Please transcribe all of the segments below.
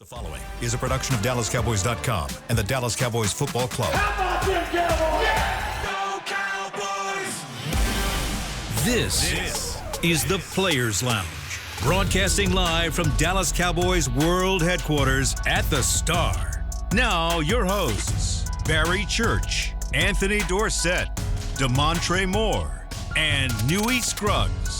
The following is a production of DallasCowboys.com and the Dallas Cowboys Football Club. How about them Cowboys? Yeah! Go Cowboys! This is the Players Lounge, broadcasting live from Dallas Cowboys World Headquarters at the Star. Now, your hosts, Barry Church, Anthony Dorsett, Damontre Moore, and Newy Scruggs.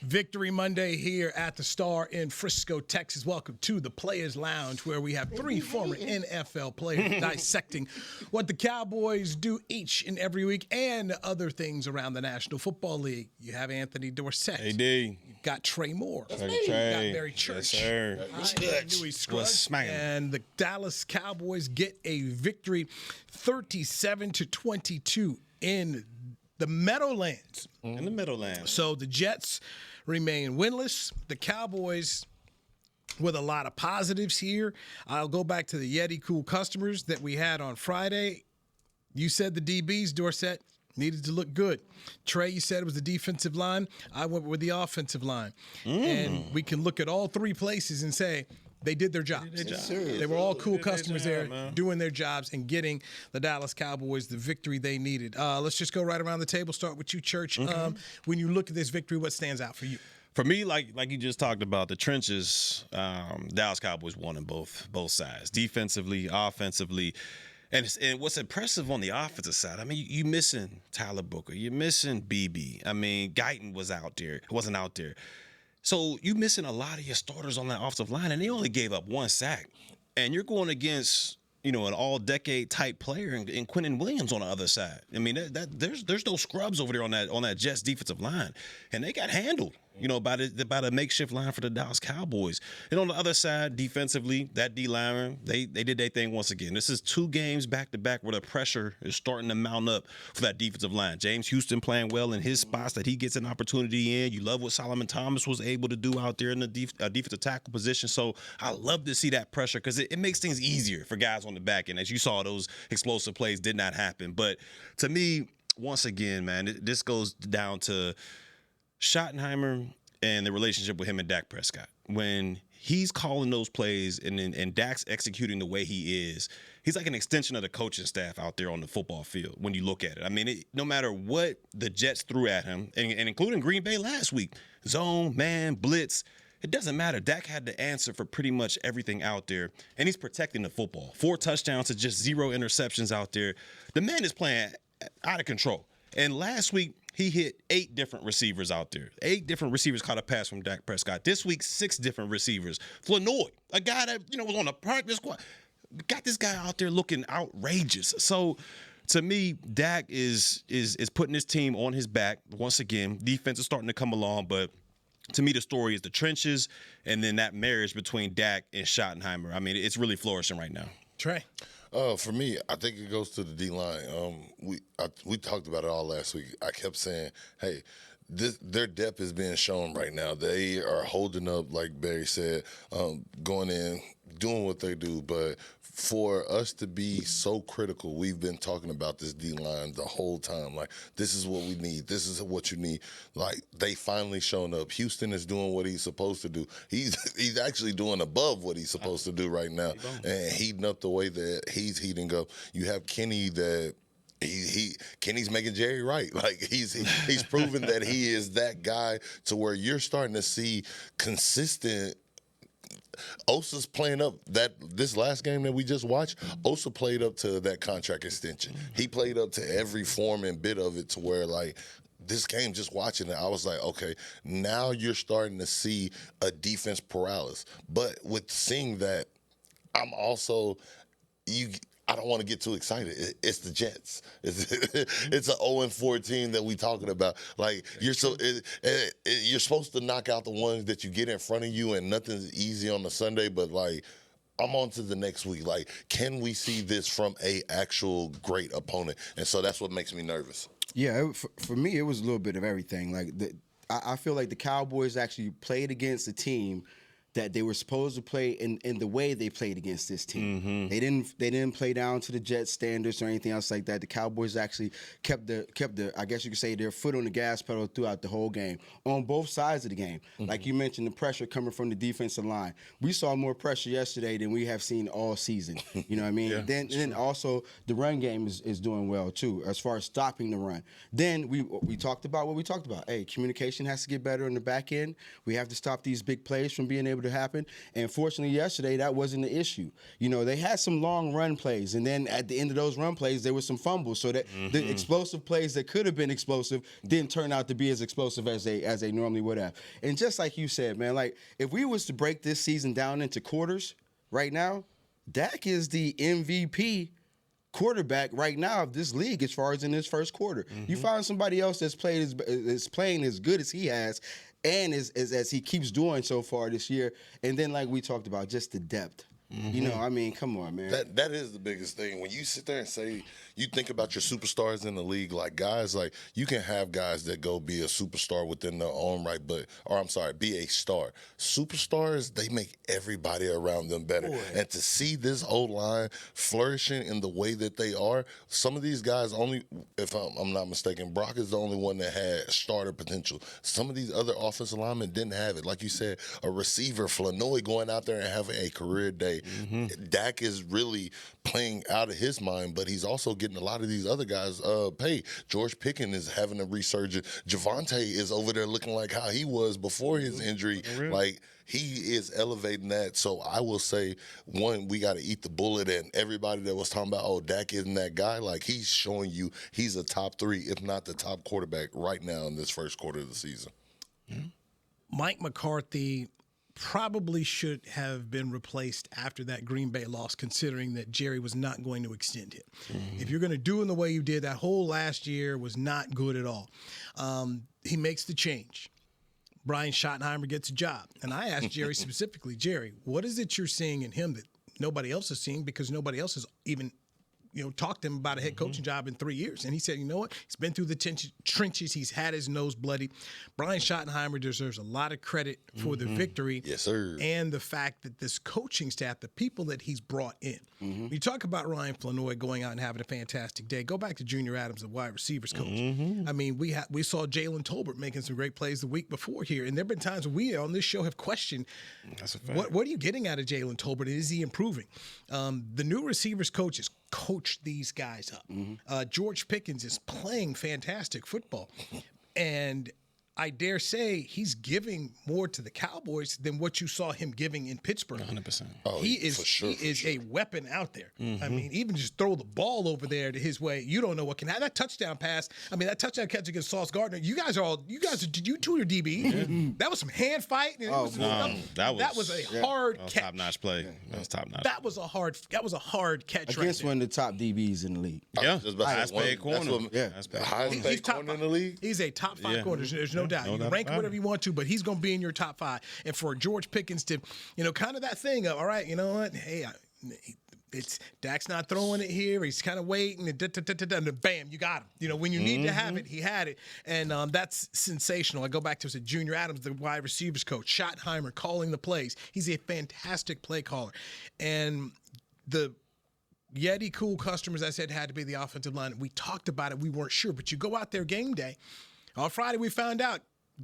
Victory Monday here at the Star in Frisco, Texas. Welcome to the Players Lounge, where we have three former NFL players dissecting what the Cowboys do each and every week and other things around the National Football League. You have Anthony Dorsett. Hey, D. You've got Trey Moore. Trey. You've got Barry Church. Yes, sir. Newy Scruggs. And the Dallas Cowboys get a victory 37-22 in the Meadowlands. In the Meadowlands. So the Jets remain winless. The Cowboys with a lot of positives here. I'll go back to the Yeti Cool customers that we had on Friday. You said the DBs, Dorsett, needed to look good. Trey, you said it was the defensive line. I went with the offensive line. And we can look at all three places and say they did their jobs. They were all cool customers there doing their jobs and getting the Dallas Cowboys the victory they needed. Let's just go right around the table. Start with you, Church. When you look at this victory, what stands out for you? For me, like you just talked about, the trenches, Dallas Cowboys won on both sides, defensively, offensively. And what's impressive on the offensive side, I mean, you missing Tyler Booker. You're missing BB. I mean, Guyton wasn't out there. So you missing a lot of your starters on that offensive line, and they only gave up one sack. And you're going against, an all-decade type player in Quentin Williams on the other side. I mean, there's no scrubs over there on that Jets defensive line, and they got handled. By the makeshift line for the Dallas Cowboys. And on the other side, defensively, that D lineman, they did their thing once again. This is 2 games back-to-back where the pressure is starting to mount up for that defensive line. James Houston playing well in his spots that he gets an opportunity in. You love what Solomon Thomas was able to do out there in the defensive tackle position. So I love to see that pressure because it makes things easier for guys on the back end. As you saw, those explosive plays did not happen. But to me, once again, man, this goes down to Schottenheimer and the relationship with him and Dak Prescott. When he's calling those plays and Dak's executing the way he is, he's like an extension of the coaching staff out there on the football field when you look at it. I mean, no matter what the Jets threw at him, and including Green Bay last week, zone, man, blitz, it doesn't matter. Dak had the answer for pretty much everything out there, and he's protecting the football. 4 touchdowns to just 0 interceptions out there. The man is playing out of control. And last week, he hit 8 different receivers out there. 8 different receivers caught a pass from Dak Prescott. This week, 6 different receivers. Flournoy, a guy that was on the practice squad, got this guy out there looking outrageous. So, to me, Dak is putting his team on his back once again. Defense is starting to come along, but to me, the story is the trenches and then that marriage between Dak and Schottenheimer. I mean, it's really flourishing right now. Trey. For me, I think it goes to the D-line. We talked about it all last week. I kept saying, hey, their depth is being shown right now. They are holding up, like Barry said, going in, doing what they do. But for us to be so critical, we've been talking about this D-line the whole time. Like, this is what we need. This is what you need. Like, they finally shown up. Houston is doing what he's supposed to do. He's actually doing above what he's supposed to do right now and heating up the way that he's heating up. You have Kenny that Kenny's making Jerry right. Like, he's proven that he is that guy to where you're starting to see consistent. Osa's playing up this last game that we just watched. Osa played up to that contract extension. He played up to every form and bit of it to where, like, this game, just watching it, I was like, okay, now you're starting to see a defense paralysis. But with seeing that, I'm also I don't want to get too excited. It's the Jets. It's an 0-4 team that we talking about. Like, you're supposed to knock out the ones that you get in front of you, and nothing's easy on the Sunday. But, like, I'm on to the next week. Like, can we see this from a actual great opponent? And so that's what makes me nervous. Yeah, for me, it was a little bit of everything. Like, I feel like the Cowboys actually played against a team that they were supposed to play in the way they played against this team. They didn't play down to the Jets standards or anything else like that. The Cowboys actually kept the I guess you could say, their foot on the gas pedal throughout the whole game on both sides of the game. Like you mentioned, the pressure coming from the defensive line. We saw more pressure yesterday than we have seen all season. You know what I mean? Then also the run game is doing well too, as far as stopping the run. Then we talked about what we talked about. Hey, communication has to get better on the back end. We have to stop these big plays from being able to happen. And fortunately, yesterday, that wasn't the issue. You know, they had some long run plays, and then at the end of those run plays, there were some fumbles. So that the explosive plays that could have been explosive didn't turn out to be as explosive as they normally would have. And just like you said, man, like if we was to break this season down into quarters right now, Dak is the MVP quarterback right now of this league as far as in his first quarter. You find somebody else that's playing as good as he has, and as he keeps doing so far this year. And then, like we talked about, just the depth. You know, I mean, come on, man. That is the biggest thing. When you sit there and say, you think about your superstars in the league, like guys, like you can have guys that go be a superstar within their own right, be a star. Superstars, they make everybody around them better. Boy. And to see this old line flourishing in the way that they are, some of these guys only, if I'm not mistaken, Brock is the only one that had starter potential. Some of these other offensive linemen didn't have it. Like you said, a receiver, Flanoy going out there and having a career day. Dak is really playing out of his mind, but he's also getting a lot of these other guys paid. George Pickens is having a resurgence. Javonte is over there looking like how he was before his injury. Like, he is elevating that. So I will say, one, we got to eat the bullet. And everybody that was talking about, oh, Dak isn't that guy, like he's showing you he's a top 3, if not the top quarterback right now in this first quarter of the season. Mike McCarthy probably should have been replaced after that Green Bay loss, considering that Jerry was not going to extend him. If you're going to do it the way you did, that whole last year was not good at all. He makes the change. Brian Schottenheimer gets a job. And I asked Jerry specifically, Jerry, what is it you're seeing in him that nobody else is seeing, because nobody else has even talked to him about a head coaching job in 3 years. And he said, you know what? He's been through the trenches. He's had his nose bloody. Brian Schottenheimer deserves a lot of credit for the victory. Yes, sir. And the fact that this coaching staff, the people that he's brought in. You talk about Ryan Flanoy going out and having a fantastic day. Go back to Junior Adams, the wide receivers coach. I mean, we saw Jalen Tolbert making some great plays the week before here. And there have been times when we on this show have questioned, what are you getting out of Jalen Tolbert? Is he improving? The new receivers coaches coach these guys up. George Pickens is playing fantastic football. And I dare say he's giving more to the Cowboys than what you saw him giving in Pittsburgh. 100%. Oh, he is a weapon out there. I mean, even just throw the ball over there to his way. You don't know what can happen. That touchdown pass. I mean, that touchdown catch against Sauce Gardner. You two are DB. That was some hand fight. That was a hard catch. Top-notch play. That was top-notch. That was a hard catch against one of the top DBs in the league. Yeah, highest paid corner. Highest paid corner in the league. He's a top 5 corner. There's no doubt. You can rank him whatever you want to, but he's going to be in your top 5. And for George Pickens to, kind of that thing of, all right, you know what? Hey, it's Dak's not throwing it here. He's kind of waiting, and bam, you got him. When you need to have it, he had it. And that's sensational. I go back to Junior Adams, the wide receivers coach, Schottenheimer calling the plays. He's a fantastic play caller. And the Yeti cool customers, I said, had to be the offensive line. We talked about it. We weren't sure. But you go out there game day. On Friday, we found out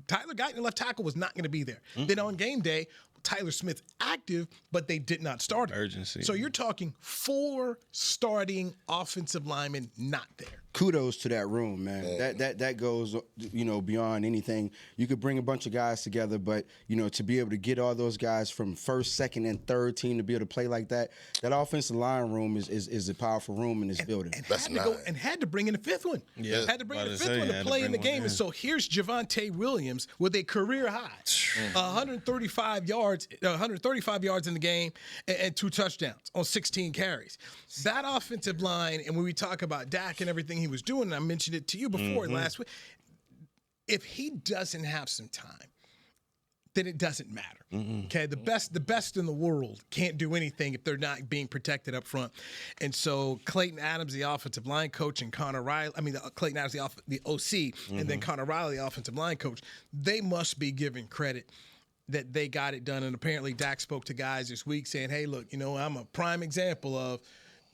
Tyler Guyton, left tackle, was not going to be there. Then on game day, Tyler Smith active, but they did not start him. Urgency. So you're talking 4 starting offensive linemen not there. Kudos to that room, man. That goes, beyond anything. You could bring a bunch of guys together, but to be able to get all those guys from first, second, and third team to be able to play like that offensive line room is a powerful room in this building. And had to bring in a 5th one. Yeah, had to bring in a 5th one to play in the game. And so here's Javonte Williams with a career high, 135 yards in the game and 2 touchdowns on 16 carries. That offensive line, and when we talk about Dak and everything he was doing, and I mentioned it to you before last week, if he doesn't have some time, then it doesn't matter. Okay, the best in the world can't do anything if they're not being protected up front. And so Clayton Adams, the offensive line coach, and Connor Riley, Clayton Adams, the OC, and then Connor Riley, the offensive line coach, they must be giving credit that they got it done. And apparently Dak spoke to guys this week saying, hey, look, I'm a prime example of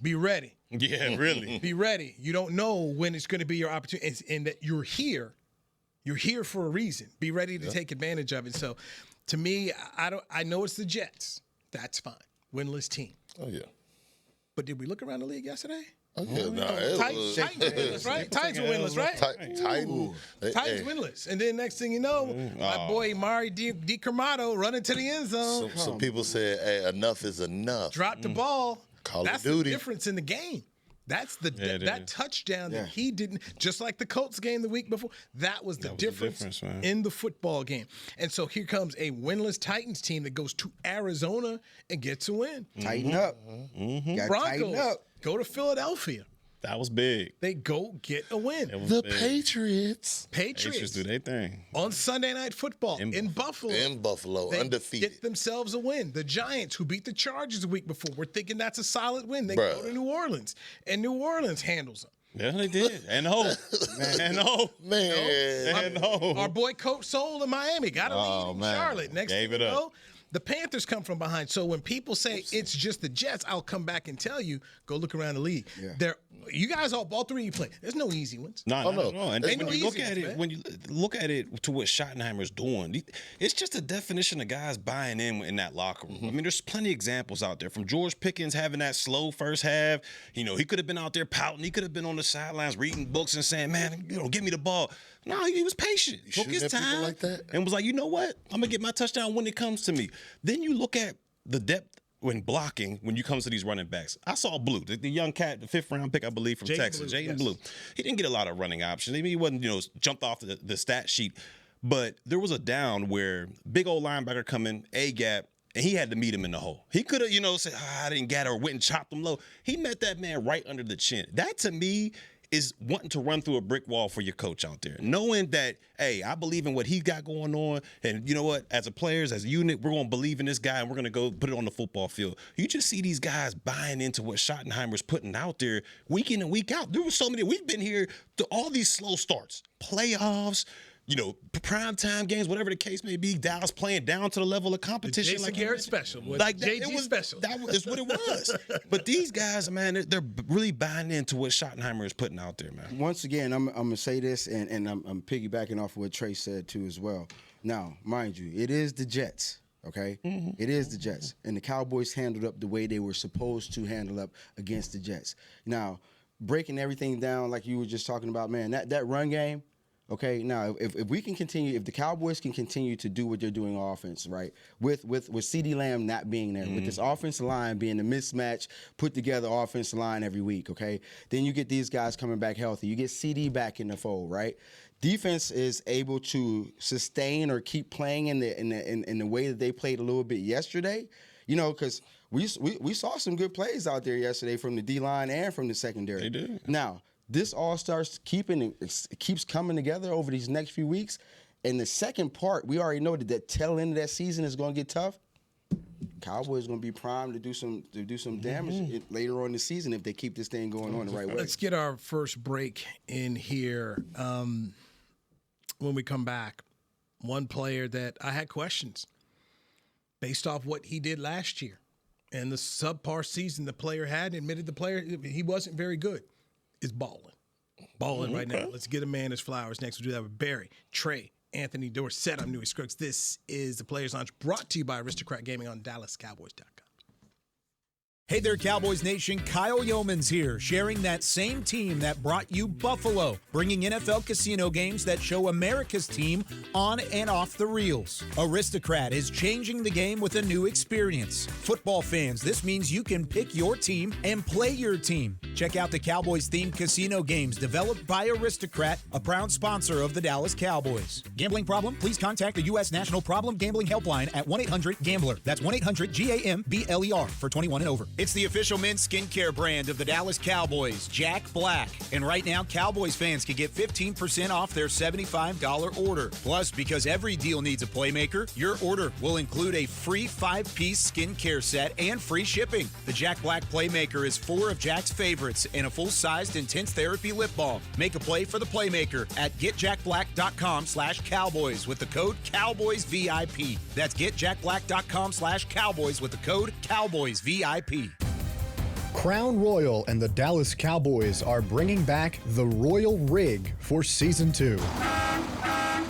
be ready. Yeah, really. Be ready. You don't know when it's going to be your opportunity, and that you're here. You're here for a reason. Be ready to take advantage of it. So, to me, I know it's the Jets. That's fine. Winless team. Oh, yeah. But did we look around the league yesterday? Oh, yeah. Titans winless, right? Titans were winless, right? Titans winless. And then next thing you know, my boy Mari DiCarmato running to the end zone. So people said, hey, enough is enough. Dropped the ball. Call That's of Duty. the difference in the game. That's that touchdown that he didn't, just like the Colts game the week before. That was the difference in the football game. And so here comes a winless Titans team that goes to Arizona and gets a win. Tighten up. Broncos go to Philadelphia. That was big. They go get a win. The Patriots. Patriots do their thing. On Sunday Night Football in Buffalo. They undefeated. Get themselves a win. The Giants, who beat the Chargers the week before, we're thinking that's a solid win. They go to New Orleans, and New Orleans handles them. Yeah, they did. And Our boy Coach Soul in Miami got a lead in Charlotte. Next thing you know, the Panthers come from behind. So when people say it's just the Jets, I'll come back and tell you, go look around the league. Yeah. You guys all three you play. There's no easy ones. No. And when you look at it to what Schottenheimer's doing, it's just a definition of guys buying in that locker room. I mean, there's plenty of examples out there, from George Pickens having that slow first half. He could have been out there pouting. He could have been on the sidelines reading books and saying, man, give me the ball. No, he was patient. Took his time like that? And was like, you know what? I'm going to get my touchdown when it comes to me. Then you look at the depth when blocking, when you come to these running backs. I saw Blue, the young cat, the 5th-round pick, I believe, from Texas, Jaden Blue. He didn't get a lot of running options. I mean, he wasn't, jumped off the stat sheet. But there was a down where big old linebacker coming, A-gap, and he had to meet him in the hole. He could have, said, I didn't get it, or went and chopped him low. He met that man right under the chin. That, to me, is wanting to run through a brick wall for your coach out there. Knowing that, hey, I believe in what he got going on, and you know what? As a players, as a unit, we're going to believe in this guy, and we're going to go put it on the football field. You just see these guys buying into what Schottenheimer's putting out there week in and week out. There were so many. We've been here to all these slow starts, playoffs, primetime games, whatever the case may be. Dallas playing down to the level of competition. Jason Garrett special. JG special. That is what it was. But these guys, man, they're really buying into what Schottenheimer is putting out there, man. Once again, I'm going to say this, and I'm piggybacking off of what Trey said, too, as well. Now, mind you, it is the Jets. Okay? Mm-hmm. It is the Jets. And the Cowboys handled up the way they were supposed to handle up against the Jets. Now, breaking everything down like you were just talking about, man, that run game, okay, now if we can continue, if the Cowboys can continue to do what they're doing on offense, right, with CeeDee Lamb not being there, with this offensive line being a mismatch, put together offensive line every week, okay, then you get these guys coming back healthy. You get CD back in the fold, right? Defense is able to sustain or keep playing in the way that they played a little bit yesterday, because we saw some good plays out there yesterday from the D-line and from the secondary. They did. Now, this all starts keeps coming together over these next few weeks. And the second part, we already know that tail end of that season is going to get tough. Cowboys going to be primed to do some damage later on in the season if they keep this thing going on the right way. Let's get our first break in here. When we come back, one player that I had questions based off what he did last year and the subpar season the player had, admitted the player he wasn't very good, is balling right now. Let's get a man his flowers next. We'll do that with Barry, Trey, Anthony, Dorsett. I'm Newy Scruggs. This is the Players Lounge, brought to you by Aristocrat Gaming on DallasCowboys.com. Hey there, Cowboys Nation. Kyle Yeomans here, sharing that same team that brought you Buffalo, bringing NFL casino games that show America's team on and off the reels. Aristocrat is changing the game with a new experience. Football fans, this means you can pick your team and play your team. Check out the Cowboys-themed casino games developed by Aristocrat, a proud sponsor of the Dallas Cowboys. Gambling problem? Please contact the U.S. National Problem Gambling Helpline at 1-800-GAMBLER. That's 1-800-GAMBLER for 21 and over. It's the official men's skincare brand of the Dallas Cowboys, Jack Black. And right now, Cowboys fans can get 15% off their $75 order. Plus, because every deal needs a playmaker, your order will include a free 5-piece skincare set and free shipping. The Jack Black Playmaker is 4 of Jack's favorites favorites and a full-sized intense therapy lip balm. Make a play for the playmaker at getjackblack.com/Cowboys with the code CowboysVIP. That's getjackblack.com/Cowboys with the code CowboysVIP. Crown Royal and the Dallas Cowboys are bringing back the Royal Rig for Season 2.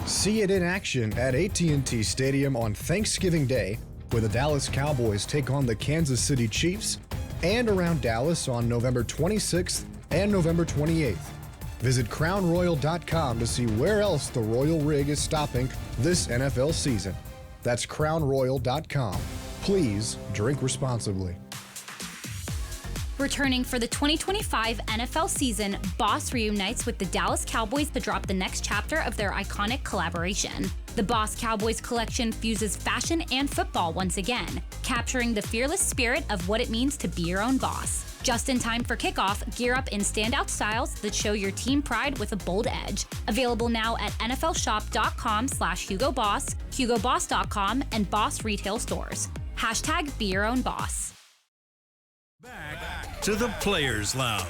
See it in action at AT&T Stadium on Thanksgiving Day, where the Dallas Cowboys take on the Kansas City Chiefs, and around Dallas on November 26th and November 28th. Visit crownroyal.com to see where else the Royal Rig is stopping this NFL season. That's crownroyal.com. Please drink responsibly. Returning for the 2025 NFL season, Boss reunites with the Dallas Cowboys to drop the next chapter of their iconic collaboration. The Boss Cowboys collection fuses fashion and football once again, capturing the fearless spirit of what it means to be your own boss. Just in time for kickoff, gear up in standout styles that show your team pride with a bold edge. Available now at nflshop.com/HugoBoss, HugoBoss.com, and Boss retail stores. Hashtag be your own boss. Back to the Players Lounge.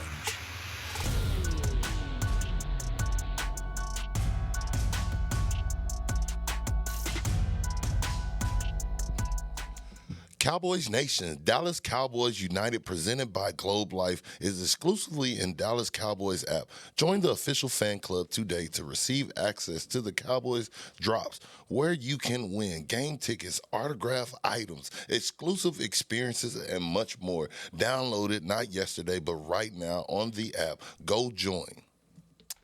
Cowboys Nation, Dallas Cowboys United, presented by Globe Life, is exclusively in Dallas Cowboys app. Join the official fan club today to receive access to the Cowboys drops, where you can win game tickets, autograph items, exclusive experiences, and much more. Download it not yesterday, but right now on the app. Go join.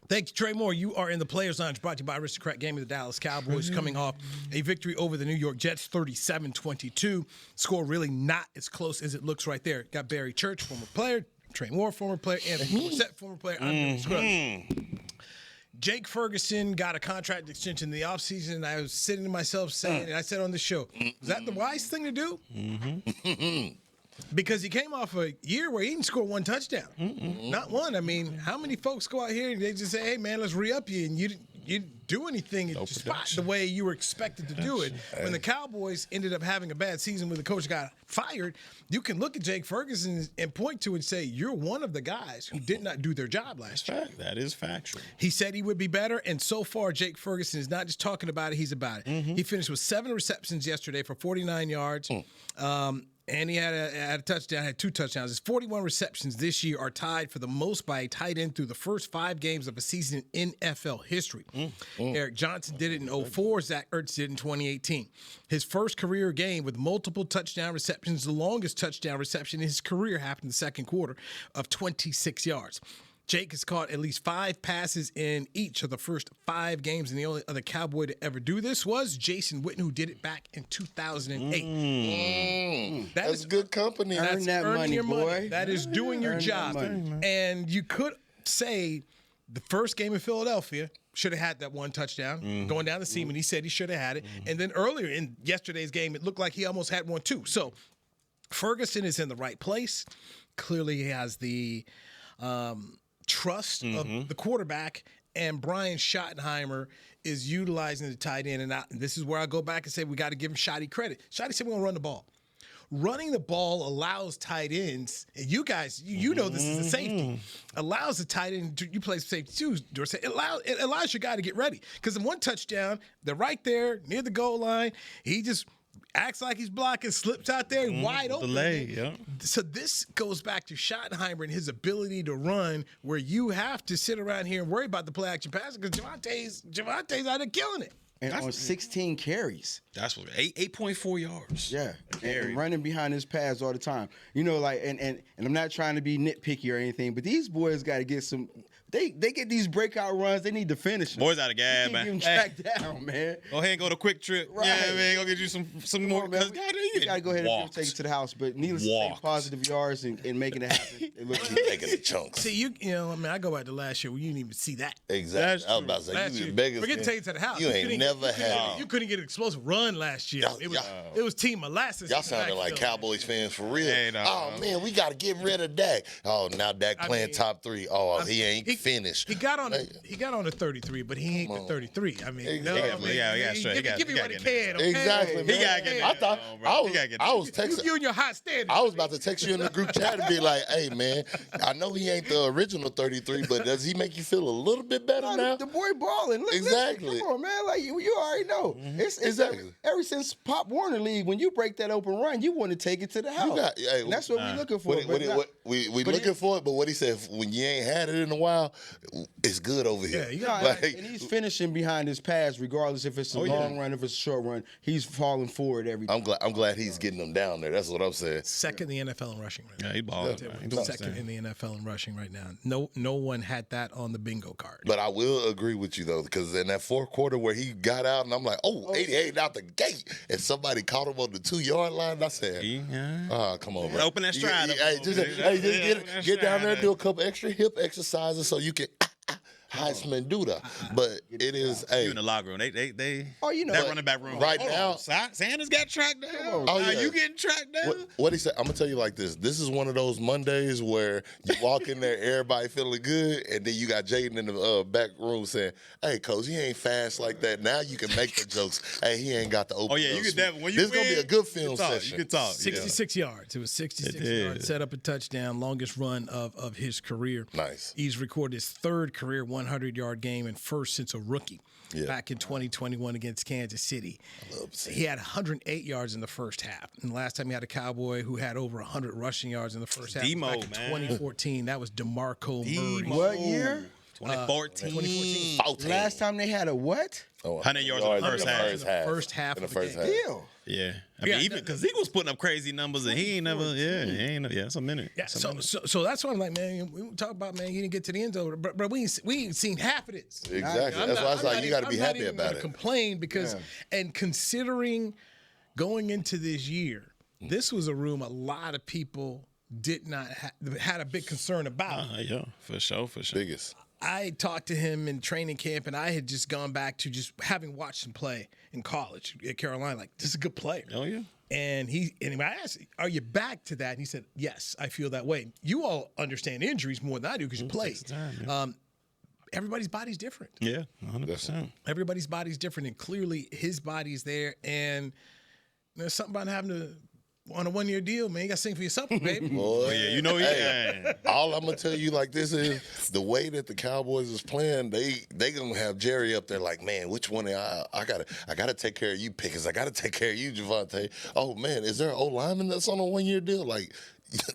Thank you, Trey Moore. You are in the Players Lounge, brought to you by Aristocrat Game of the Dallas Cowboys, coming off a victory over the New York Jets, 37-22. Score really not as close as it looks right there. Got Barry Church, former player, Trey Moore, former player, and Dorsett, former player. I'm Newy Scruggs. Jake Ferguson got a contract extension in the offseason, and I was sitting to myself saying, and I said on the show, is that the wise thing to do? Because he came off a year where he didn't score one touchdown. Not one. I mean, how many folks go out here and they just say, hey, man, let's re-up you, and you didn't do anything in spot the way you were expected to do it. When the Cowboys ended up having a bad season when the coach got fired, you can look at Jake Ferguson and point to and say, you're one of the guys who did not do their job last year. That is factual. He said he would be better, and so far, Jake Ferguson is not just talking about it, he's about it. He finished with 7 receptions yesterday for 49 yards. And he had a touchdown, had 2 touchdowns. His 41 receptions this year are tied for the most by a tight end through the first 5 games of a season in NFL history. Eric Johnson did it in 2004. Zach Ertz did it in 2018. His first career game with multiple touchdown receptions, the longest touchdown reception in his career happened in the second quarter of 26 yards. Jake has caught at least 5 passes in each of the first 5 games, and the only other Cowboy to ever do this was Jason Witten, who did it back in 2008. That's good company. Earn that money, your boy. money. That is doing your job. And you could say the first game in Philadelphia should have had that one touchdown going down the seam, and he said he should have had it. And then earlier in yesterday's game, it looked like he almost had one too. So Ferguson is in the right place. Clearly, he has the trust of the quarterback, and Brian Schottenheimer is utilizing the tight end. And this is where I go back and say we got to give him Schotty credit. Schotty said we're going to run the ball. Running the ball allows tight ends, and you guys, you know this is a safety, allows the tight end, you play safety too, Dorsett. It allows your guy to get ready. Because in one touchdown, they're right there near the goal line. He just acts like he's blocking, slips out there, wide open. Delay, yeah. So this goes back to Schottenheimer and his ability to run, where you have to sit around here and worry about the play action pass because Javonte's out there killing it. And on 16 carries. That's what 8.4 yards. Yeah, and running behind his pads all the time. You know, like, and I'm not trying to be nitpicky or anything, but these boys got to get some. They get these breakout runs. They need to finish them. Boys out of gas, man. Get them tracked down, man. Go ahead and go to Quick Trip. Right. Yeah, man. Go get you some more. Man, you got to go ahead and take it to the house. But needless to say, positive yards and making it happen. It looks Taking the chunks. See, you know, I mean, I go back to last year where you didn't even see that. Exactly. I was about to say, Last you year, beggars. forget to take it to the house. You ain't never had. You couldn't get an explosive run last year. It was Team Molasses. Y'all sounded like Cowboys fans for real. Hey, no. Oh man, we got to get rid of Dak. Oh, now Dak playing top 3. Oh, he ain't finish. He got on the 33, but he ain't the 33. I mean, Exactly. give me what he can. Okay? Exactly, man. He gotta get I thought I was texting. You and your hot standard. I was about to text you in the group chat and be like, "Hey, man, I know he ain't the original 33, but does he make you feel a little bit better now?" The boy balling. Exactly. Listen, come on, man. Like you already know. It's Exactly. ever since Pop Warner League, when you break that open run, you want to take it to the house. And that's what we're looking for. We looking for it, but what he said, when you ain't had it in a while, it's good over here. And he's finishing behind his pass, regardless if it's a long run, if it's a short run. He's falling forward every time. I'm glad he's getting them down there. That's what I'm saying. Second in the NFL in rushing right now. Yeah, he balling. Second in the NFL in rushing right now. No one had that on the bingo card. But I will agree with you, though, because in that fourth quarter where he got out, and I'm like, 88 out the gate, and somebody caught him on the 2-yard line, and I said, come on, man. Open that stride up. Just get down there and do a couple extra hip exercises so you can Heisman do that. But it is you in the locker room. They that running back room. Right now, Sanders got tracked down. You getting tracked down? What he said, I'm gonna tell you like this. This is one of those Mondays where you walk in there, everybody feeling good, and then you got Jaden in the back room saying, "Hey, coach, he ain't fast like that." Now you can make the jokes. Hey, he ain't got the open. You can definitely. This is gonna be a good film session. You can talk. 66 yards. It was 66 yards. Set up a touchdown, longest run of his career. Nice. He's recorded his third career 100-yard game and first since a rookie. Back in 2021 against Kansas City. He had 108 yards in the first half. And the last time he had a Cowboy who had over 100 rushing yards in the first half back in 2014. That was DeMarco Murray. What year? 2014. Last time they had a what? 100 yards in the first half. In the first half of the game. Deal. Yeah. I mean, even because he was putting up crazy numbers and he ain't never, it's a minute. Yeah, so that's why I'm like, man, we talk about, man, he didn't get to the end zone, but we ain't seen half of this. Exactly. That's why I was like, you got to be happy about it. Complain because, and considering going into this year, this was a room a lot of people did not had a big concern about. Yeah, for sure. Biggest. I talked to him in training camp, and I had just gone back to just having watched him play in college at Carolina. Like, this is a good player. Oh, yeah. And I asked, are you back to that? And he said, yes, I feel that way. You all understand injuries more than I do because you played. Everybody's body's different. Yeah, 100%. Everybody's body's different, and clearly his body's there. And there's something about having to on a 1-year deal, man. You got to sing for yourself, baby. Boy, all I'm gonna tell you like this is the way that the Cowboys is playing. They gonna have Jerry up there like, man, which one? I gotta take care of you, Pickens. I gotta take care of you, Javonte. Oh man, is there an old lineman that's on a 1-year deal? Like,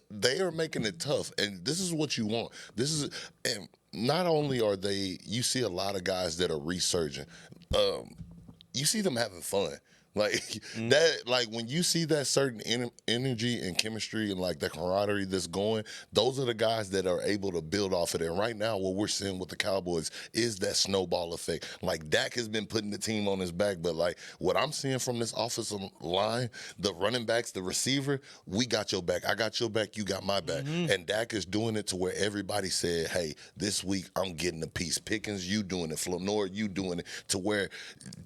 they are making it tough, and this is what you want. And not only are they, you see a lot of guys that are resurging. You see them having fun. Like that, like when you see that certain energy and chemistry and like the camaraderie that's going, those are the guys that are able to build off of it. And right now, what we're seeing with the Cowboys is that snowball effect. Like Dak has been putting the team on his back, but like what I'm seeing from this offensive line, the running backs, the receiver, we got your back. I got your back. You got my back. And Dak is doing it to where everybody said, hey, this week I'm getting a piece. Pickens, you doing it. Flanor, you doing it. To where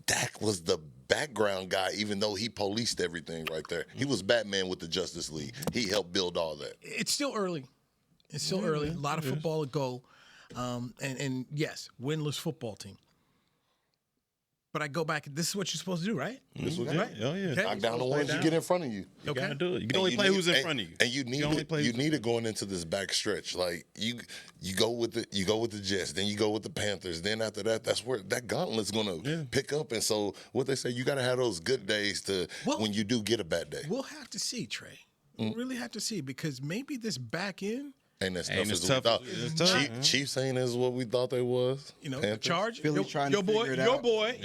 Dak was the background guy, even though he policed everything right there. He was Batman with the Justice League. He helped build all that. It's still early. It's still early. A lot of football to go. And yes, winless football team. But I go back, this is what you're supposed to do, right? This was right? Oh, yeah. Okay. Knock down the ones you get in front of you. You got to do it. You can only play who's in front of you. And you need it going into this back stretch. Like you go with the Jets, then you go with the Panthers. Then after that, that's where that gauntlet's gonna pick up. And so what they say, you gotta have those good days when you do get a bad day. We'll have to see, Trey. We'll really have to see, because maybe this back end ain't as tough as we thought. Chiefs ain't as what we thought they was. You know, Charge. Philly trying to figure it out. Your boy,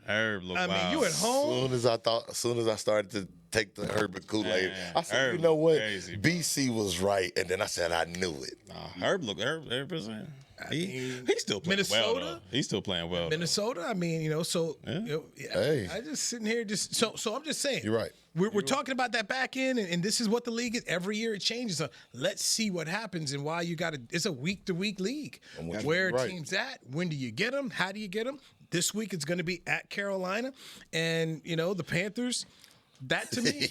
Herb. Look, I mean, you at home. As soon as I started to take the Herbert Kool-Aid, I said, you know what? Crazy, BC was right, and then I said I knew it. Herb, he's still playing Minnesota? well. Though. He's still playing well. Minnesota. I mean, you know, so Hey. I just sitting here so I'm just saying. You're right. We're talking about that back end, and this is what the league is. Every year it changes. So let's see what happens and why you got to. It's a week-to-week league. Where teams at? When do you get them? How do you get them? This week it's going to be at Carolina, and you know the Panthers. that to me,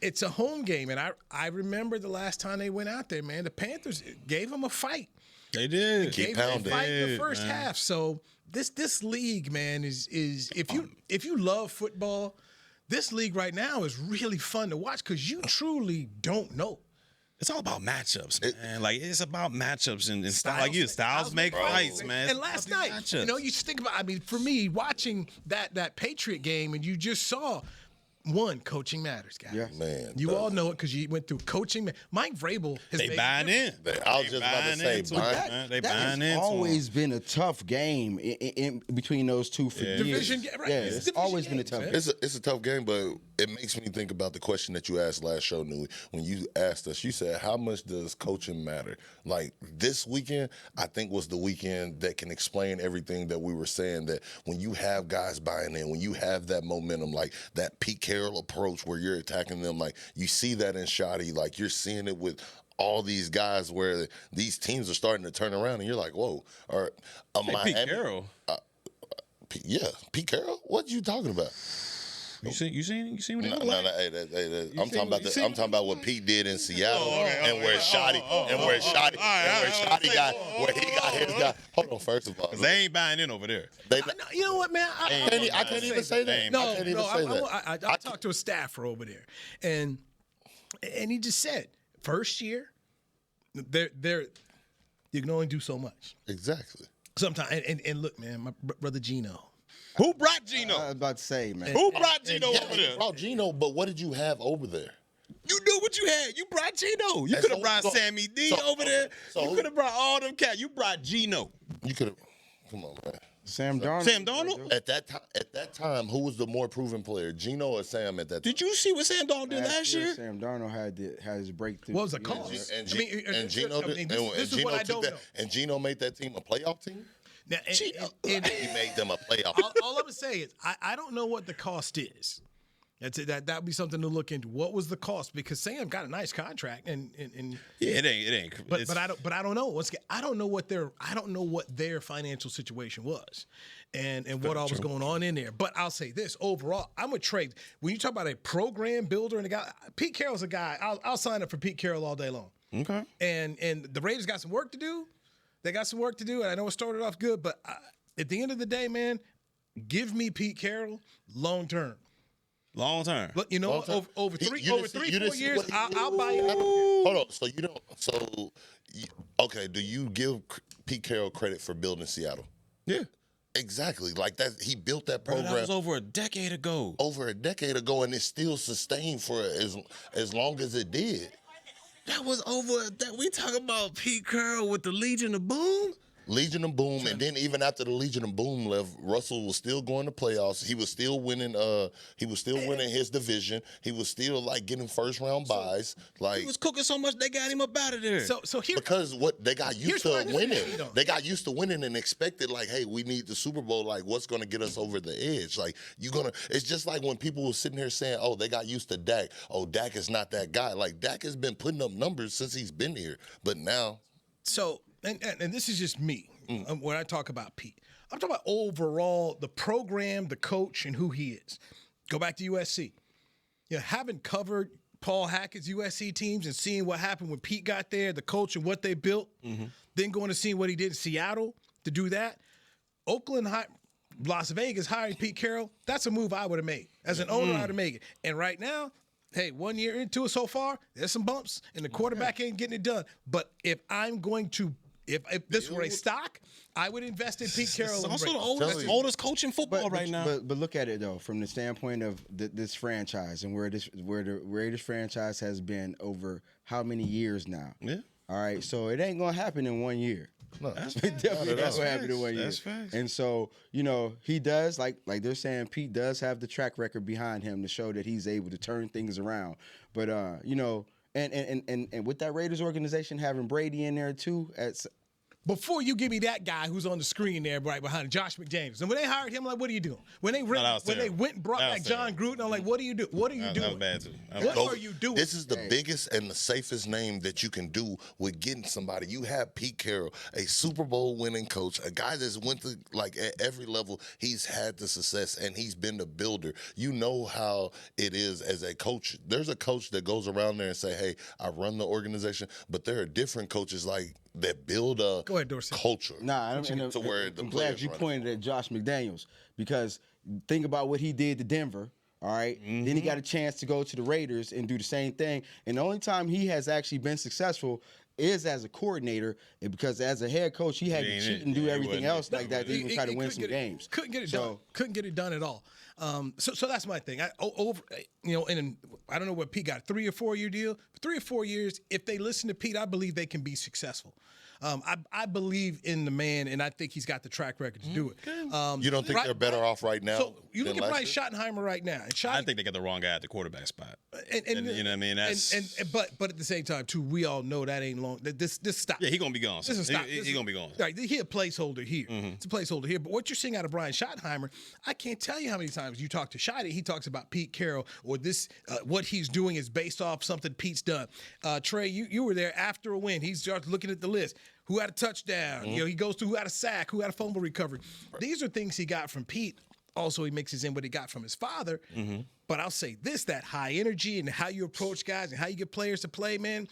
it's a home game. And I remember the last time they went out there, man, the Panthers gave them a fight. They did. Gave them a fight in the first half. So this league, man, is if you love football, this league right now is really fun to watch because you truly don't know. It's all about matchups, man. It's about matchups and styles make fights, man. And last night, matchups. you think about. I mean, for me, watching that Patriot game, and you just saw. One, coaching matters, guys. Yeah. Man, you all know it because you went through coaching. Mike Vrabel has they buying in. I was just about to say, they buying in. It's always been a tough game in between those two for years. Division, right? Yeah, it's always been a tough game. It's a tough game, but it makes me think about the question that you asked last show, Newy. When you asked us, you said, how much does coaching matter? Like this weekend, I think was the weekend that can explain everything that we were saying, that when you have guys buying in, when you have that momentum, like that Pete Carroll approach where you're attacking them, like you see that in Shoddy, like you're seeing it with all these guys where these teams are starting to turn around and you're like, whoa. Or Miami, Pete Carroll. Pete Carroll? What you talking about? You seen what he No, look like? I'm talking about what Pete did in Seattle and where Shoddy he got his guy. Hold on, first of all, They ain't buying in over there. You know what, man? I can't even say that. I talked to a staffer over there, and he just said, first year, you can only do so much. Exactly. Sometimes, and look, man, my brother Gino. Who brought Gino? I was about to say, man. Who brought Gino over there? Brought Gino, but what did you have over there? You knew what you had. You brought Gino. You could have brought Sammy D over there. You could have brought all them cats. You brought Gino. You could have. Come on, man. Sam Darnold. Sam Darnold? At that time, who was the more proven player, Gino or Sam? At that time? Did you see what Sam Darnold did last year? Sam Darnold had his breakthrough. What was the cost? And Gino and Gino made that team a playoff team. Now, He made them a playoff. all I'm gonna say is I don't know what the cost is. That'd be something to look into. What was the cost? Because Sam got a nice contract, and Yeah, it ain't. But I don't know. Once again, I don't know what their financial situation was, and what all was going on in there. But I'll say this: overall, I'm with Trey. When you talk about a program builder and a guy, Pete Carroll's a guy. I'll sign up for Pete Carroll all day long. Okay. And the Raiders got some work to do. They got some work to do, and I know it started off good, but at the end of the day, man, give me Pete Carroll long term. Long term. But you know, over 4 years, I'll buy you. Hold on. So you don't. So okay. Do you give Pete Carroll credit for building Seattle? Yeah. Exactly. Like that, he built that program. Bro, that was over a decade ago. And it's still sustained for as long as it did. That was over. We talking about Pete Carroll with the Legion of Boom. Legion of Boom, and then even after the Legion of Boom left, Russell was still going to playoffs. He was still winning. He was still winning his division. He was still like getting first round buys. Like he was cooking so much they got him up out of there. So here, because what they got used to winning. They got used to winning and expected like, hey, we need the Super Bowl. Like, what's going to get us over the edge? Like, It's just like when people were sitting here saying, oh, they got used to Dak. Oh, Dak is not that guy. Like Dak has been putting up numbers since he's been here, but now. So. And this is just me when I talk about Pete. I'm talking about overall the program, the coach, and who he is. Go back to USC. Having covered Paul Hackett's USC teams and seeing what happened when Pete got there, the coach and what they built, then going to see what he did in Seattle to do that. Las Vegas hiring Pete Carroll, that's a move I would have made. As an owner, I would have made it. And right now, hey, 1 year into it so far, there's some bumps, and the quarterback ain't getting it done. But if I'm going to If this were a stock, I would invest in Pete Carroll. It's also the oldest coach in football right now. But look at it though, from the standpoint of this franchise and where the Raiders franchise has been over how many years now. Yeah. All right, so it ain't gonna happen in 1 year. No, Definitely not gonna happen in 1 year. That's facts. And so he does like they're saying Pete does have the track record behind him to show that he's able to turn things around. But And with that Raiders organization having Brady in there too, before you give me that guy who's on the screen there right behind Josh McDaniels. And when they hired him, I'm like, what are you doing? When they went and brought back John Gruden, I'm like, what are you doing? What are you doing? That was bad too. What are you doing? This is the biggest and the safest name that you can do with getting somebody. You have Pete Carroll, a Super Bowl winning coach, a guy that's went to, like, at every level, he's had the success and he's been the builder. You know how it is as a coach. There's a coach that goes around there and say, hey, I run the organization, but there are different coaches like that build a culture. I'm glad you pointed at Josh McDaniels, because think about what he did to Denver. All right. Mm-hmm. Then he got a chance to go to the Raiders and do the same thing. And the only time he has actually been successful is as a coordinator, and because as a head coach, he had to cheat and do everything else like that to even try to win some games. Couldn't get it done. Couldn't get it done at all. So that's my thing. And I don't know what Pete got, 3 or 4 year deal. For 3 or 4 years, if they listen to Pete, I believe they can be successful. I believe in the man, and I think he's got the track record to do it. You don't think they're better off right now? So you look at Brian Schottenheimer right now. And I think they got the wrong guy at the quarterback spot. And you know what I mean? But at the same time, too, we all know that ain't long. This stops. Yeah, he's going to be gone. This is stop. He's going to be gone. Right, he's a placeholder here. Mm-hmm. It's a placeholder here. But what you're seeing out of Brian Schottenheimer, I can't tell you how many times you talk to Schotty, he talks about Pete Carroll, or this what he's doing is based off something Pete's done. Trey, you were there after a win. He starts looking at the list. Who had a touchdown? Mm-hmm. He goes through who had a sack, who had a fumble recovery. Right. These are things he got from Pete. Also, he mixes in what he got from his father. Mm-hmm. But I'll say this, that high energy and how you approach guys and how you get players to play, man,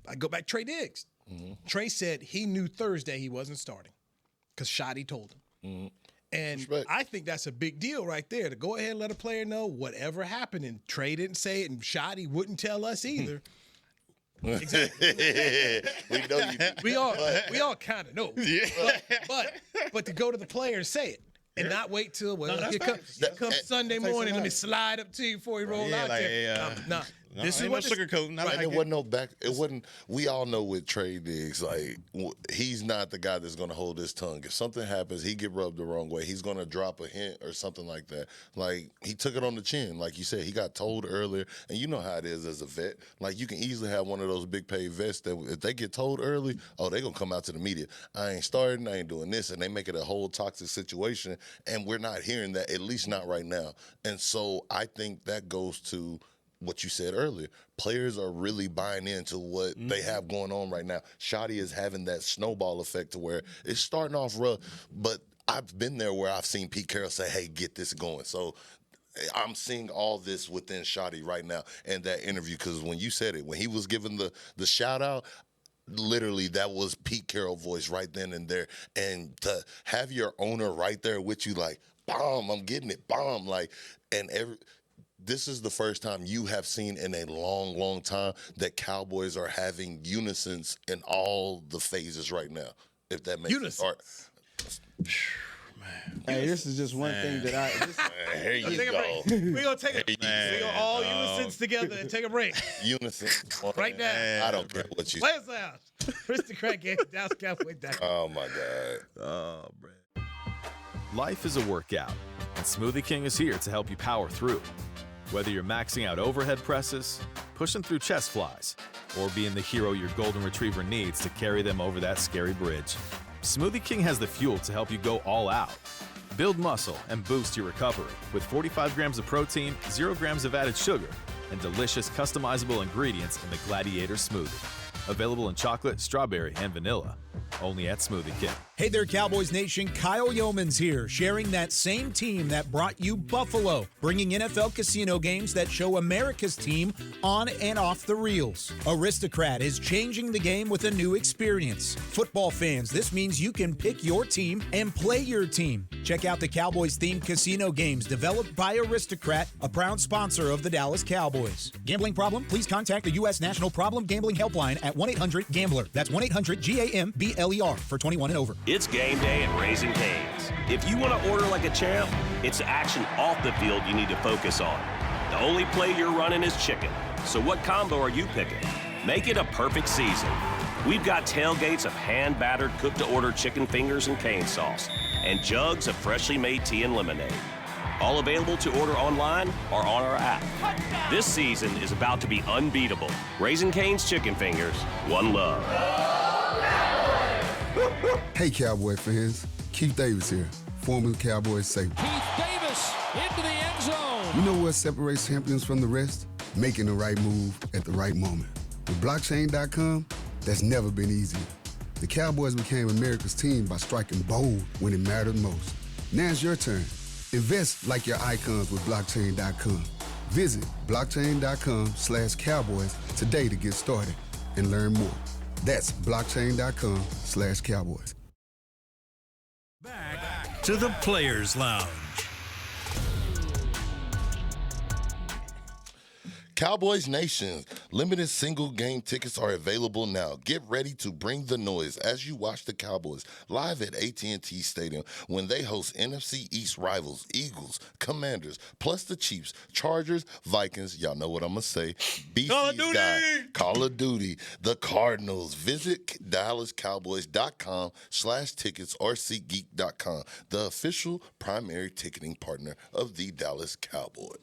I go back to Trey Diggs. Mm-hmm. Trey said he knew Thursday he wasn't starting because Shotty told him. Mm-hmm. And respect. I think that's a big deal right there, to go ahead and let a player know whatever happened. And Trey didn't say it, and Shotty wouldn't tell us either. Exactly. We know you. We all kind of know. Yeah. But to go to the player and say it and not wait till here comes Sunday morning. Let me slide up to you before you roll out there. This is what sugarcoating. Right. It wasn't no back. It wasn't. We all know with Trey Diggs, like, he's not the guy that's going to hold his tongue. If something happens, he get rubbed the wrong way, he's going to drop a hint or something like that. Like, he took it on the chin, like you said. He got told earlier, and you know how it is as a vet. Like, you can easily have one of those big paid vets that if they get told early, they're gonna come out to the media. I ain't starting. I ain't doing this, and they make it a whole toxic situation. And we're not hearing that, at least not right now. And so I think that goes to what you said earlier. Players are really buying into what they have going on right now. Shotty is having that snowball effect to where it's starting off rough, but I've been there where I've seen Pete Carroll say, hey, get this going. So I'm seeing all this within Shotty right now in that interview, because when you said it, when he was giving the shout out, literally that was Pete Carroll voice right then and there. And to have your owner right there with you, like, bomb, I'm getting it, bomb, like, and this is the first time you have seen in a long, long time that Cowboys are having unisons in all the phases right now, if that makes sense. Hey, this is just one thing that here you go. We're going to take a break. We're going to all unisons together and take a break. Unison. Right now. I don't care what you say. Players Lounge. Aristocrat Dallas Cowboys. Oh, my God. Oh, man. Life is a workout, and Smoothie King is here to help you power through. Whether you're maxing out overhead presses, pushing through chest flies, or being the hero your golden retriever needs to carry them over that scary bridge, Smoothie King has the fuel to help you go all out. Build muscle and boost your recovery with 45 grams of protein, 0 grams of added sugar, and delicious customizable ingredients in the Gladiator Smoothie. Available in chocolate, strawberry, and vanilla. Only at Smoothie King. Hey there, Cowboys Nation. Kyle Yeomans here, sharing that same team that brought you Buffalo, bringing NFL casino games that show America's team on and off the reels. Aristocrat is changing the game with a new experience. Football fans, this means you can pick your team and play your team. Check out the Cowboys-themed casino games developed by Aristocrat, a proud sponsor of the Dallas Cowboys. Gambling problem? Please contact the U.S. National Problem Gambling Helpline at 1-800-GAMBLER. That's 1-800-GAMBLER for 21 and over. It's game day at Raising Cane's. If you want to order like a champ, it's the action off the field you need to focus on. The only play you're running is chicken. So what combo are you picking? Make it a perfect season. We've got tailgates of hand-battered, cooked-to-order chicken fingers and cane sauce, and jugs of freshly made tea and lemonade. All available to order online or on our app. This season is about to be unbeatable. Raising Cane's Chicken Fingers, one love. Hey, Cowboy fans. Keith Davis here, former Cowboys safety. Keith Davis into the end zone. You know what separates champions from the rest? Making the right move at the right moment. With blockchain.com, that's never been easier. The Cowboys became America's team by striking bold when it mattered most. Now it's your turn. Invest like your icons with blockchain.com. Visit blockchain.com/Cowboys today to get started and learn more. That's blockchain.com/Cowboys. Back to the Players Lounge. Cowboys Nation, limited single game tickets are available now. Get ready to bring the noise as you watch the Cowboys live at AT&T Stadium when they host NFC East rivals, Eagles, Commanders, plus the Chiefs, Chargers, Vikings, y'all know what I'm going to say, BC's guy, Call of Duty, the Cardinals. Visit DallasCowboys.com/tickets or SeatGeek.com, the official primary ticketing partner of the Dallas Cowboys.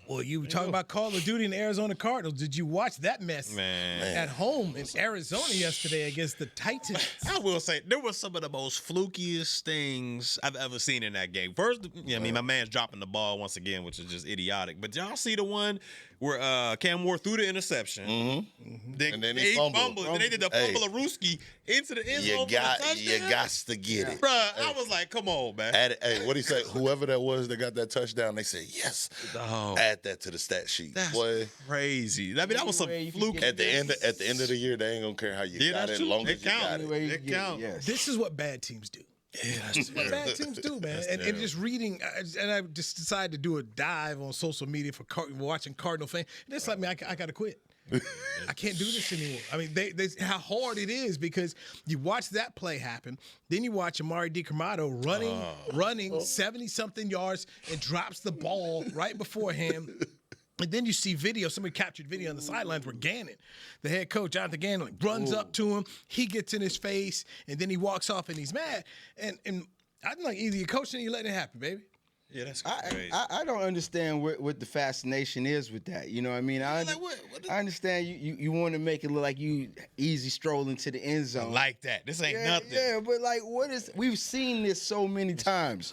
Well, you were talking about Call of Duty and Arizona Cardinals. Did you watch that mess at home in Arizona yesterday against the Titans? I will say there was some of the most flukiest things I've ever seen in that game. First, my man's dropping the ball once again, which is just idiotic. But y'all see the one where Cam Ward threw the interception, And then he fumbled. and they did the fumble of Rooski into the end zone. You got to get it. Bruh, I was like, come on, man. Hey, what do you say? Whoever that was that got that touchdown, they said, yes. Add that to the stat sheet. That's Boy, crazy. I mean, that was some fluke. At the end of the year, they ain't going to care how you got it as long as you got it. It counts. Yes. This is what bad teams do. Yeah, That's what bad teams do, man. And just reading, and I just decided to do a dive on social media for watching Cardinal fans. And it's like, man, I got to quit. I can't do this anymore. I mean, they how hard it is because you watch that play happen, then you watch Amari DiCromado running 70-something yards and drops the ball right before him. And then you see video, somebody captured video on the sidelines where Gannon, the head coach, Jonathan Gannon, runs up to him. He gets in his face, and then he walks off and he's mad. And I'm like, either you're coaching or you're letting it happen, baby. Yeah, that's crazy. I don't understand what the fascination is with that. You know what I mean? I understand you want to make it look like you easy strolling to the end zone. Like that. This ain't nothing. Yeah, but like we've seen this so many times.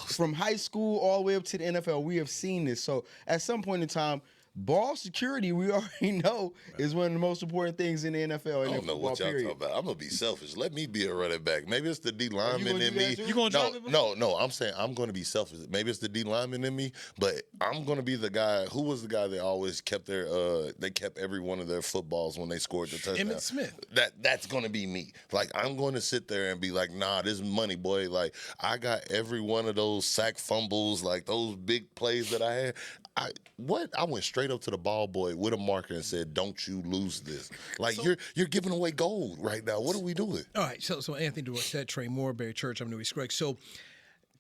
From high school all the way up to the NFL, we have seen this. So at some point in time, ball security, we already know, is one of the most important things in the NFL. I don't know what y'all talking about. I'm going to be selfish. Let me be a running back. Maybe it's the D lineman in me. You going to drop it? No. I'm saying I'm going to be selfish. Maybe it's the D lineman in me, but I'm going to be the guy. Who was the guy that always kept they kept every one of their footballs when they scored the touchdown? Emmitt Smith. That's going to be me. Like, I'm going to sit there and be like, nah, this is money, boy. Like, I got every one of those sack fumbles, like those big plays that I had. I went straight up to the ball boy with a marker and said, "Don't you lose this? Like you're giving away gold right now. What are we doing?" All right, so Anthony Dorsett, Trey Moore, Barry Church, I'm Newy Scruggs. So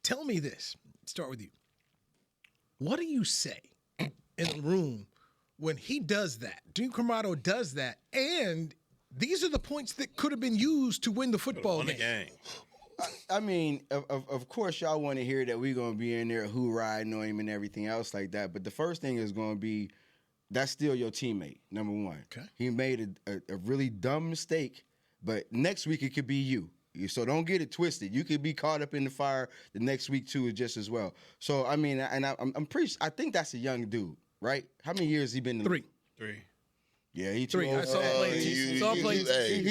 tell me this. Start with you. What do you say in the room when he does that? DiCromado does that, and these are the points that could have been used to win the football game. I mean, of course, y'all want to hear that we're going to be in there hoorahing on him and everything else like that. But the first thing is going to be, that's still your teammate, number one. Okay. He made a really dumb mistake, but next week it could be you. So don't get it twisted. You could be caught up in the fire the next week too, just as well. So I mean, and I'm pretty. I think that's a young dude, right? How many years has he been in the league? 3. Yeah, he too old. I saw him play. He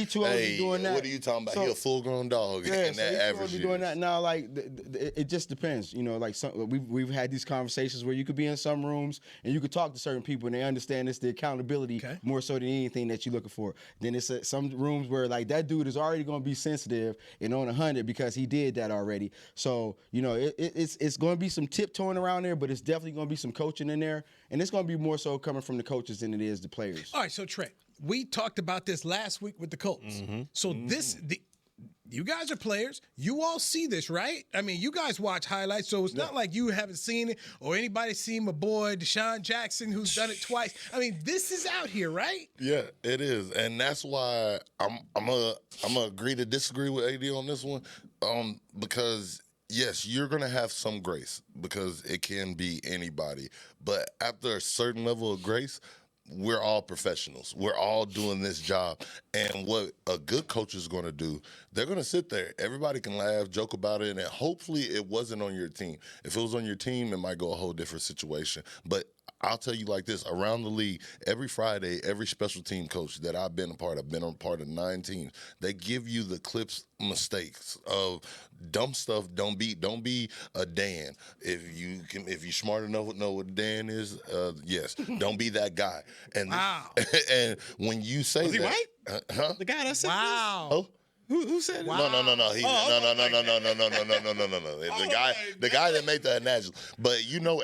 too old to be doing that. What are you talking about? He a full-grown dog. Yeah, in so that he's average to be doing that now. Like it just depends. You know, like we've had these conversations where you could be in some rooms and you could talk to certain people and they understand it's the accountability more so than anything that you're looking for. Then it's some rooms where like that dude is already going to be sensitive and on 100 because he did that already. So you know, it's going to be some tiptoeing around there, but it's definitely going to be some coaching in there, and it's going to be more so coming from the coaches than it is the players. All right, so Trey, we talked about this last week with the Colts. So you guys are players. You all see this, right? I mean, you guys watch highlights, so it's not like you haven't seen it or anybody seen my boy Deshaun Jackson who's done it twice. I mean, this is out here, right? Yeah, it is, and that's why I'm gonna agree to disagree with AD on this one, because yes, you're gonna have some grace because it can be anybody, but after a certain level of grace, we're all professionals. We're all doing this job. And what a good coach is going to do, they're going to sit there. Everybody can laugh, joke about it, and hopefully it wasn't on your team. If it was on your team, it might go a whole different situation. But I'll tell you like this, around the league, every Friday, every special team coach that I've been a part of, been a part of 9 teams, they give you the clips mistakes of dumb stuff. Don't be a Dan. If you're smart enough to know what Dan is, yes, don't be that guy. And and when you say Was he that, white? Huh? The guy that said Wow. Oh. Who said it? No. No. No. The guy that made the analogy. But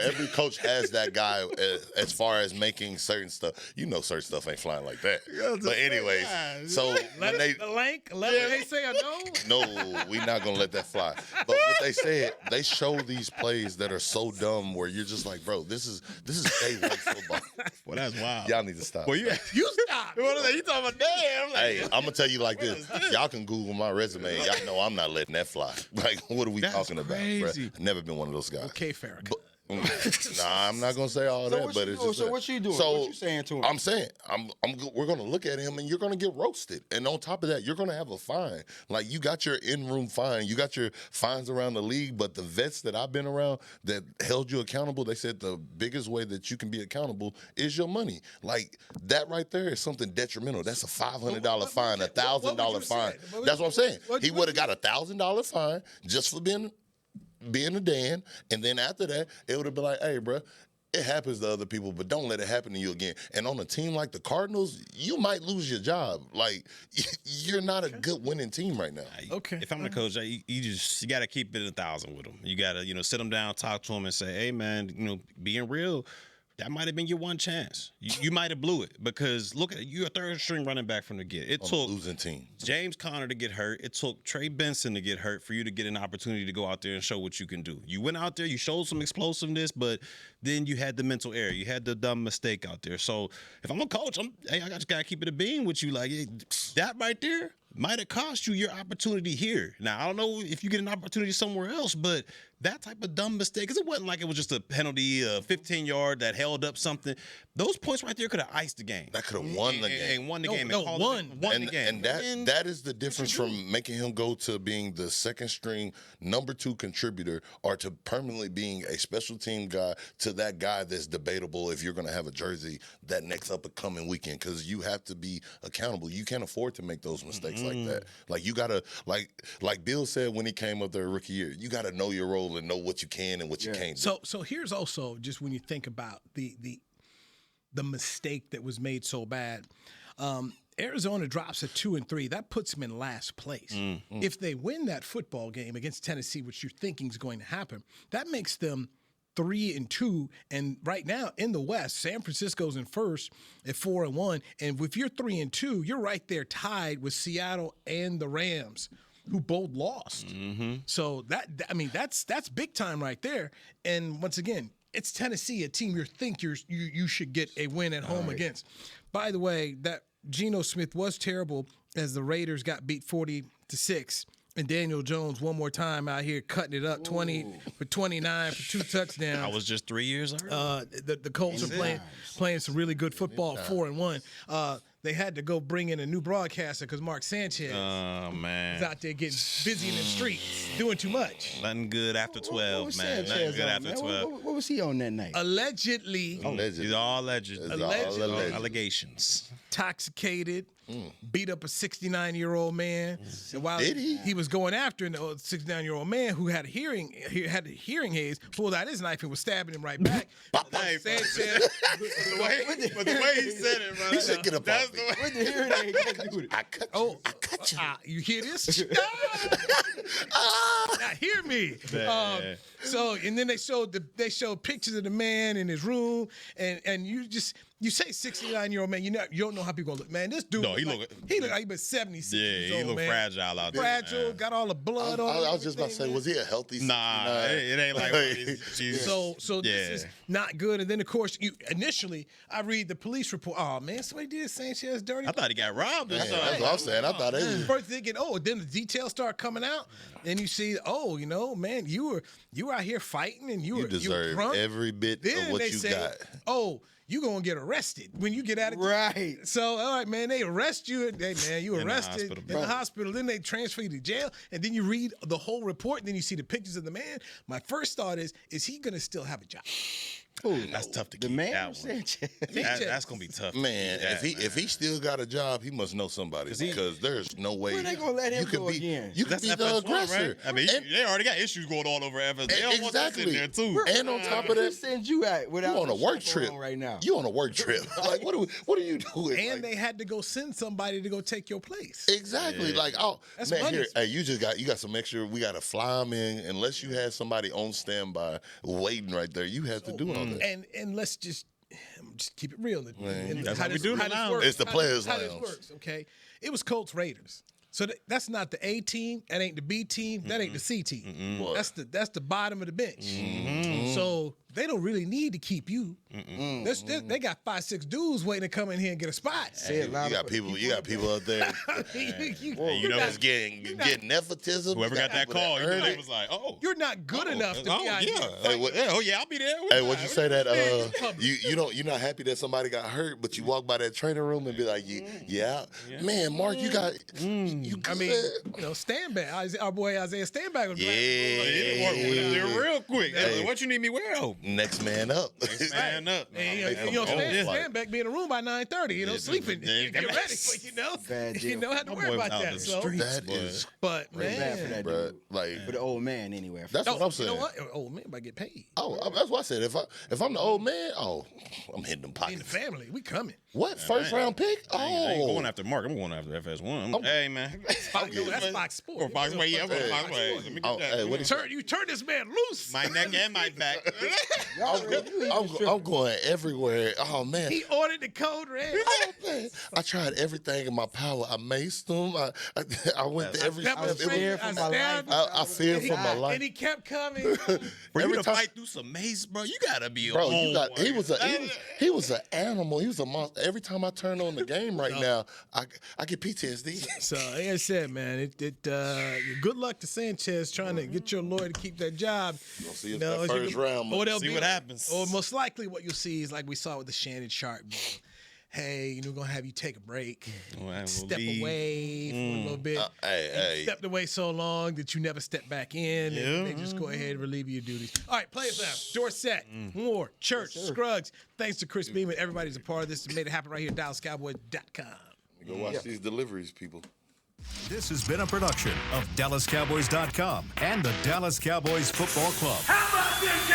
every coach has that guy as far as making certain stuff. Certain stuff ain't flying like that. But anyways, so when they say a no. No, we're not gonna let that fly. But what they said, they show these plays that are so dumb where you're just like, bro, this is day one football. Well, that's wild. Y'all need to stop. Well, you stop. You talking about damn? Hey, I'm gonna tell you like this. Y'all can Google my resume. Y'all know I'm not letting that fly. Like, what are we talking about, bro? I've never been one of those guys. Okay, Farrakhan. Nah, I'm not gonna say all that, but it's just. So what you doing? So what you saying to him? I'm saying, we're gonna look at him, and you're gonna get roasted. And on top of that, you're gonna have a fine. Like, you got your in-room fine, you got your fines around the league. But the vets that I've been around that held you accountable, they said the biggest way that you can be accountable is your money. Like, that right there is something detrimental. That's a $500 fine, a $1,000 fine. That's what I'm saying. He would have got a $1,000 fine just for being a Dan, and then after that, it would have been like, hey, bro, it happens to other people, but don't let it happen to you again. And on a team like the Cardinals, you might lose your job. Like, you're not a good winning team right now. Okay. If I'm the coach, you got to keep it 1,000 with them. You got to, sit them down, talk to them, and say, hey, man, being real, that might have been your one chance. You might have blew it because look at it. You're a third string running back from the get. It took losing team. James Conner to get hurt. It took Trey Benson to get hurt for you to get an opportunity to go out there and show what you can do. You went out there, you showed some explosiveness, but then you had the mental error. You had the dumb mistake out there. So if I'm a coach, I just got to keep it a beam with you. Like, that right there might have cost you your opportunity here. Now, I don't know if you get an opportunity somewhere else, but that type of dumb mistake, because it wasn't like it was just a penalty, a 15-yard that held up something. Those points right there could have iced the game. That could have won the game. And won the game. Won the game. And that is the difference from making him go to being the second string, number 2 contributor, or to permanently being a special team guy to that guy that's debatable if you're going to have a jersey that next up and coming weekend, because you have to be accountable. You can't afford to make those mistakes like that. Like, you got to, like Bill said when he came up there rookie year, you got to know your role and know what you can and what you can't do. So here's also just when you think about the mistake that was made so bad. Arizona drops at 2-3. That puts them in last place. If they win that football game against Tennessee, which you're thinking is going to happen, that makes them 3-2. And right now in the West, San Francisco's in first at 4-1. And if you're 3-2, you're right there tied with Seattle and the Rams, who both lost. So that's big time right there. And once again, it's Tennessee, a team you should get a win at home against. By the way, that Geno Smith was terrible as the Raiders got beat 40-6. And Daniel Jones one more time out here cutting it up, 20 for 29 for 2 touchdowns. I was just 3 years old. The Colts are playing some really good football, 4-1. They had to go bring in a new broadcaster because Mark Sanchez is out there getting busy in the streets, doing too much. Nothing good after 12, man. Sanchez Nothing good on, after man? 12. What was he on that night? Allegedly. These are all alleged. Allegedly. Allegations. Intoxicated, beat up a 69-year-old man. And while he was going after an 69-year-old man who had hearing aids, pulled out his knife and was stabbing him right back. Sanchez, but the way he said it, bro. He said, get up off me. What the hearing aid got to do with it? I cut you. You hear this? Now hear me. And then they showed pictures of the man in his room, and you say 69-year-old man, you don't know how people look. Man, this dude, he looked like he been 76 years Yeah, old, he looked man. fragile out there. Fragile, got all the blood on him. I was just about to say, was he a healthy 69? Nah, it ain't like So this is not good. And then, of course, initially, I read the police report. Oh, man, somebody did Sanchez dirty. I thought he got robbed or something. That's what I'm saying. I thought First thinking, then the details start coming out, and you see, man, you were out here fighting, and you deserve drunk. every bit of what you got. Oh, you gonna get arrested when you get out of jail. Right. So, all right, man, they arrest you. You arrested in the hospital. Then they transfer you to jail, and then you read the whole report, and then you see the pictures of the man. My first thought is he gonna still have a job? That's tough to keep. The man that one. Sanchez. That's gonna be tough. Man, if he still got a job, he must know somebody because there's no way When they gonna let him go be again? You could be the FS1, aggressor. right? I mean, they already got issues going on over FS. They don't want that in there too. And on top of that, send you out without you on a work trip right now. You on a work trip? Like what are you doing? And they had to go send somebody to go take your place. Exactly. Yeah. Like, That's man, money. here, hey, you got some extra. We got to fly them in. Unless you had somebody on standby waiting right there, you have to do all that. And let's just keep it real. That's how we do it now. It's the players' How lounge. this works, okay? It was Colts Raiders. So that's not the A team. That ain't the B team. That ain't the C team. That's the bottom of the bench. So they don't really need to keep you. They got 5-6 dudes waiting to come in here and get a spot. Hey, you got people out there. It's getting nepotism. Whoever got that call, he was like, you're not good enough to be out here. I'll be there. Hey, would you say that? You're not happy that somebody got hurt, but you walk by that training room and be like, man, Mark, you got. Stanback. Our boy Isaiah Stanback was real quick. Hey. What you need me wear? Next man up. Stanback be in the room by 9:30. Sleeping, get ready. You don't have to worry about that. But man, bro, like for the old man anyway. That's what I'm saying. You know what? Old man might get paid. That's what I said. If I'm the old man, I'm hitting them pockets. In the family, we coming. What first round pick? I ain't going after Mark. I'm going after FS1. Hey man, that's Fox Sports. Or Fox Way, Fox Way. Let me get that. You turn this man loose. My neck and my back. I'm going everywhere. Oh man, he ordered the code red. Oh man, I tried everything in my power. I maced him. I went to every step. I feared for my life. And he kept coming. For you to fight through some mace, bro, you gotta be he was an animal. He was a monster. Every time I turn on the game right now, I get PTSD. So like I said, man, good luck to Sanchez trying to get your lawyer to keep that job. You'll see us that first round. See what happens. Or most likely what you'll see is like we saw with the Shannon Sharp. Hey, we're going to have you take a break, step away for a little bit. You stepped away so long that you never stepped back in. And they just go ahead and relieve your duties. All right, Players Lounge, Dorsett, Moore, Church, Scruggs. Thanks to Chris Beeman. Everybody's a part of this. Made it happen right here at DallasCowboys.com. Go watch these deliveries, people. This has been a production of DallasCowboys.com and the Dallas Cowboys Football Club. How about this,